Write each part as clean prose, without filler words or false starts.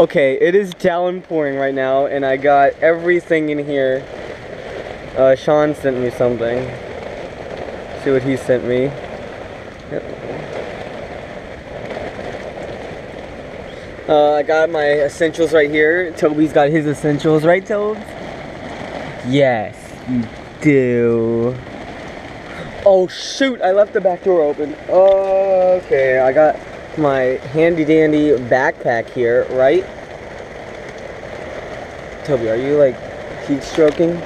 Okay, it is downpouring right now, and I got everything in here. Sean sent me something. See what he sent me. I got my essentials right here. Toby's got his essentials, right, Toby? Yes, you do. Oh shoot, I left the back door open. Okay, I got my handy dandy backpack here, right? Toby, are you like heat stroking?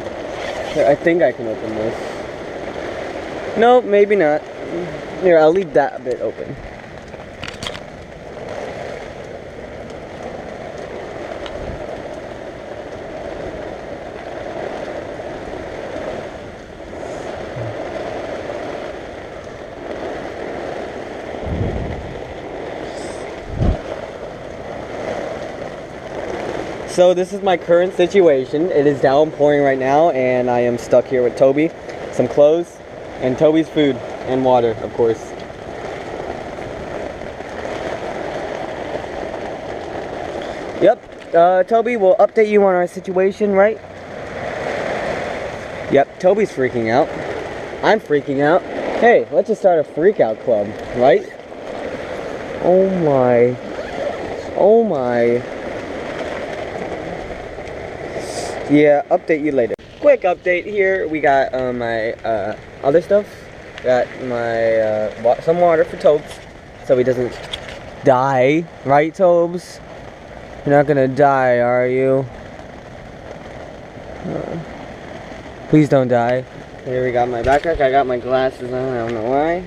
I think I can open this. Nope, maybe not. Here, I'll leave that bit open. So this is my current situation. It is downpouring right now, and I am stuck here with Toby, some clothes, and Toby's food and water, of course. Yep, Toby, we'll update you on our situation, right? Yep, Toby's freaking out. I'm freaking out. Hey, let's just start a freak out club, right? Oh my. Oh my. Yeah, update you later. Quick update here. We got my other stuff. Got my some water for Tobes, so he doesn't die, right, Tobes? You're not gonna die, are you? Please don't die. Here we got my backpack. I got my glasses on. I don't know why.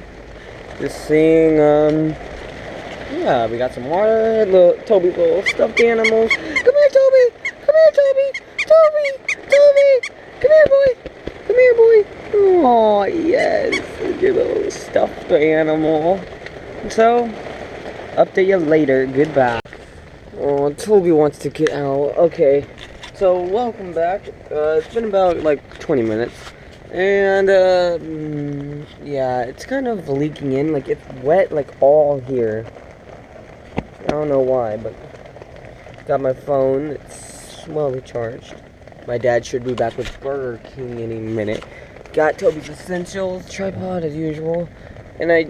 Just seeing. Yeah, we got some water. Toby's little stuffed animals. Come here, Toby. Come here, Toby. Toby! Toby! Come here, boy! Come here, boy! Oh, yes! Your little stuffed animal. So, update you later. Goodbye. Oh, Toby wants to get out. Okay. So, welcome back. It's been about, like, 20 minutes. And, yeah, it's kind of leaking in. Like, it's wet, like, all here. I don't know why, but got my phone. It's well recharged. My dad should be back with Burger King any minute. Got Toby's essentials, tripod as usual. And I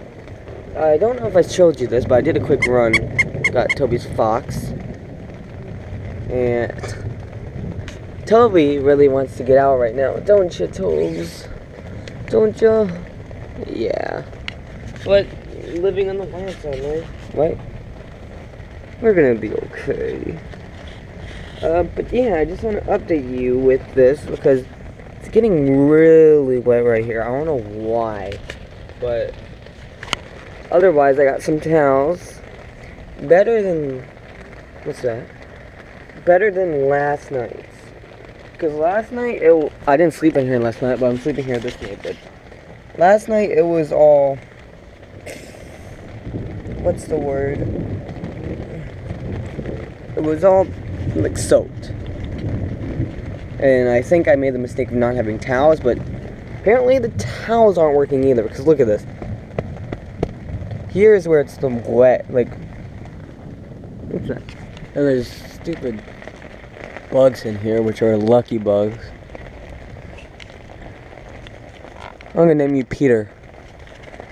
don't know if I showed you this, but I did a quick run. Got Toby's fox. And Toby really wants to get out right now, don't you, Tobes? Don't you? Yeah. But living on the wild side, right? We're gonna be okay. But yeah, I just want to update you with this because it's getting really wet right here. I don't know why, but otherwise I got some towels. Better than, what's that? Better than last night's. Because last night, I didn't sleep in here last night, but I'm sleeping here this night. But last night it was all, what's the word? It was all like soaked, and I think I made the mistake of not having towels, but apparently the towels aren't working either, because look at this. Here's where it's the wet, like, what's that? And there's stupid bugs in here, which are lucky bugs. I'm gonna name you Peter.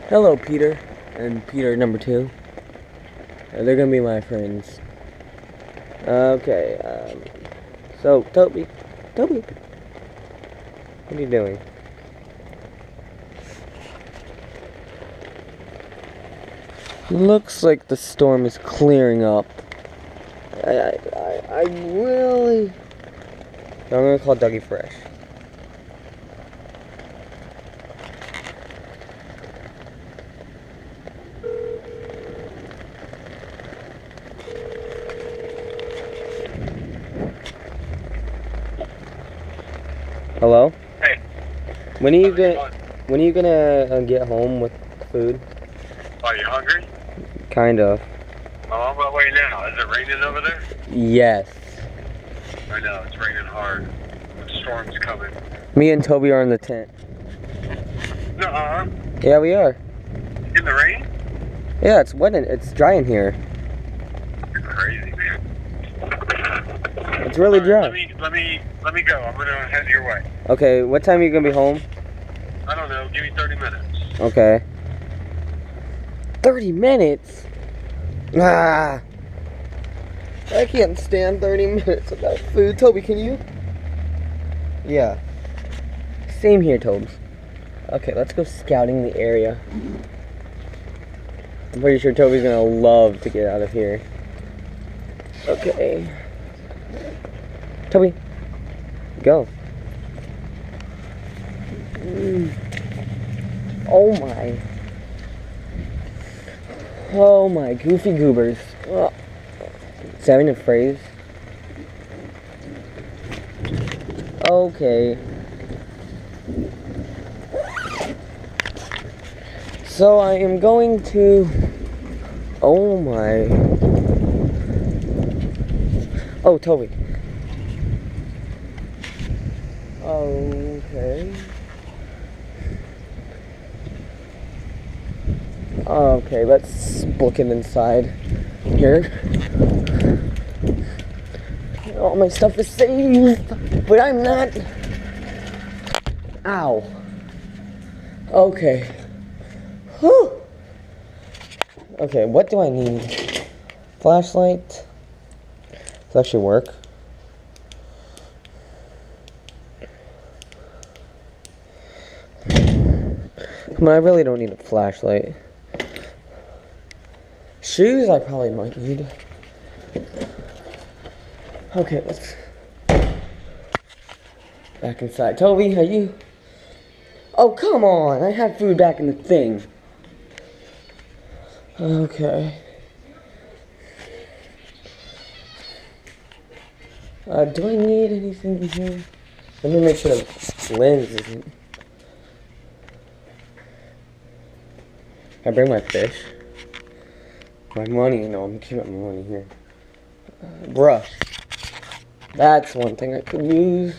Hello, Peter. And Peter number 2. They're gonna be my friends. Okay, so, Toby, what are you doing? Looks like the storm is clearing up. I really, I'm gonna call Dougie Fresh. Hello? Hey. When are you gonna get home with food? Are you hungry? Kind of. I'm on my way now. Is it raining over there? Yes. I know, it's raining hard. The storm's coming. Me and Toby are in the tent. Nuh-uh. Yeah, we are. In the rain? Yeah, it's wet. It's dry in here. You're crazy, man. It's really dry. Let me go. I'm gonna head your way. Okay, what time are you gonna be home? I don't know. Give me 30 minutes. Okay. 30 minutes? Ah! I can't stand 30 minutes without food. Toby, can you? Yeah. Same here, Tobes. Okay, let's go scouting the area. I'm pretty sure Toby's gonna love to get out of here. Okay. Toby, go. Oh my. Oh my goofy goobers. Oh. Is that even a phrase? Okay. So I am going to... Oh my... Oh, Toby. Okay. Okay, let's book him inside here. All my stuff is safe, but I'm not. Ow. Okay. Whew. Okay, what do I need? Flashlight. Does that actually work? Come on, I really don't need a flashlight. Shoes I probably might need. Okay, let's back inside. Toby, are you? Oh, come on! I had food back in the thing. Okay. Do I need anything in here? Let me make sure the lens isn't. Can I bring my fish? My money? No, I'm keeping my money here. Brush. That's one thing I could use.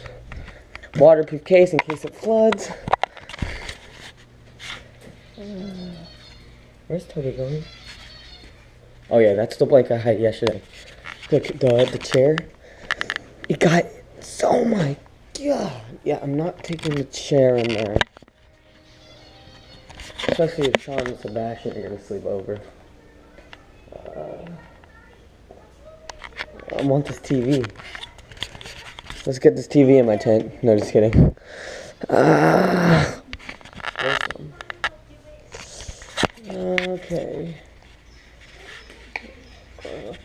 Waterproof case in case it floods. Where's Toby going? Oh yeah, that's the blanket I had yesterday. The chair. It got so my god. Yeah, I'm not taking the chair in there. Especially if Sean and Sebastian are gonna sleep over. I want this TV. Let's get this TV in my tent. No, just kidding. Okay.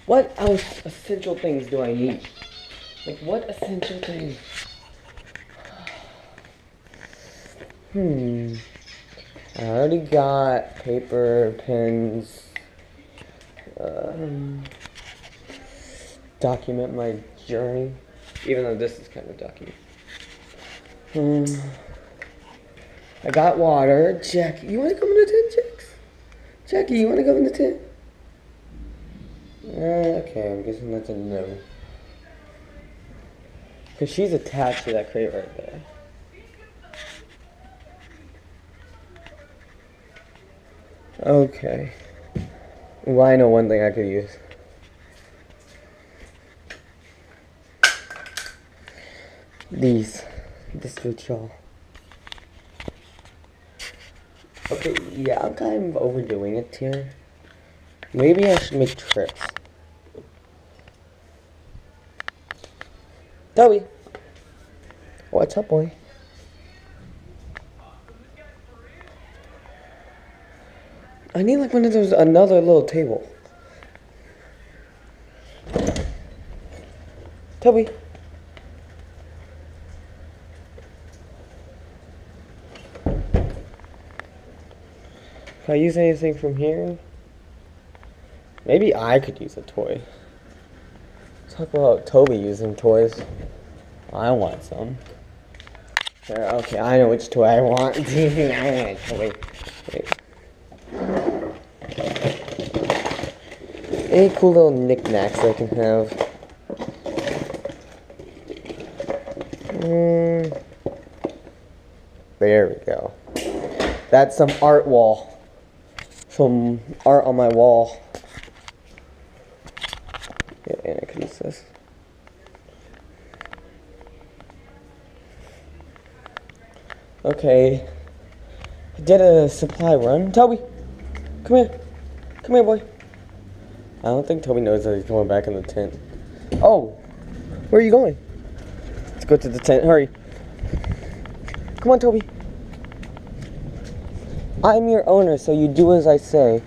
What else essential things do I need? Like, what essential things? I already got paper, pens, document my journey, even though this is kind of document. I got water. Jackie, you want to come in the tent, Jax? Jackie, you want to go in the tent? Okay, I'm guessing that's a no. Because she's attached to that crate right there. Okay. Well, I know one thing I could use. This fits y'all. Okay, yeah, I'm kind of overdoing it here. Maybe I should make trips. Toby! What's up, boy? I need like one of those, another little table. Toby. Can I use anything from here? Maybe I could use a toy. Talk about Toby using toys. I want some. Okay, I know which toy I want. I want a toy. Wait. Any cool little knickknacks I can have? There we go. That's some art wall. Some art on my wall. Yeah, and I can use this. Okay. I did a supply run. Toby, come here. Come here, boy. I don't think Toby knows that he's going back in the tent. Oh, where are you going? Let's go to the tent. Hurry. Come on, Toby. I'm your owner, so you do as I say.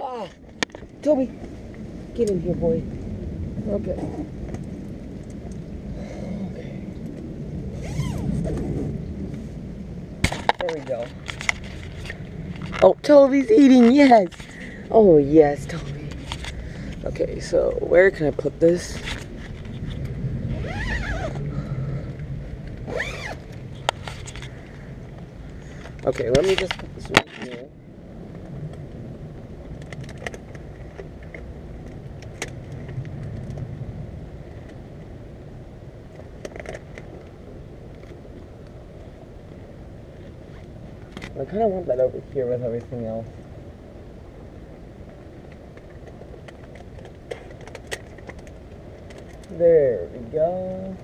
Ah, Toby, get in here, boy. Okay. There we go. Oh, Toby's eating, yes. Oh, yes, Toby. Okay, so where can I put this? Okay, let me just put this right here. I kind of want that over here with everything else. There we go.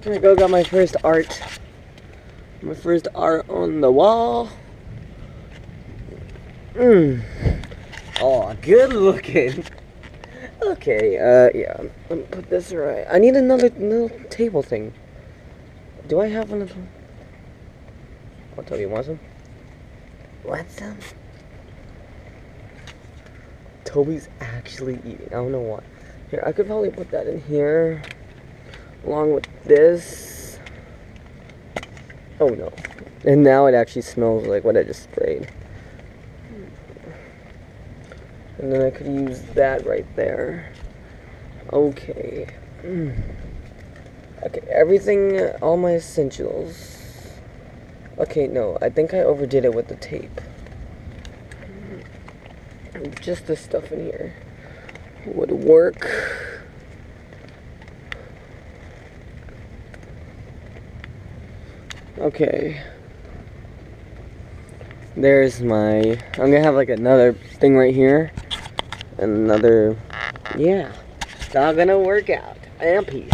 Here we go, got my first art. My first art on the wall. Oh, good looking. Okay, yeah, let me put this right. I need another little table thing. Do I have one of them? I'll tell you, want some? Want some? Toby's actually eating. I don't know what. Here, I could probably put that in here. Along with this. Oh no. And now it actually smells like what I just sprayed. And then I could use that right there. Okay. Okay, everything, all my essentials. Okay, no, I think I overdid it with the tape. Just the stuff in here would work. Okay. There's my, I'm gonna have like another thing right here. And another, yeah. It's all gonna work out. And peace.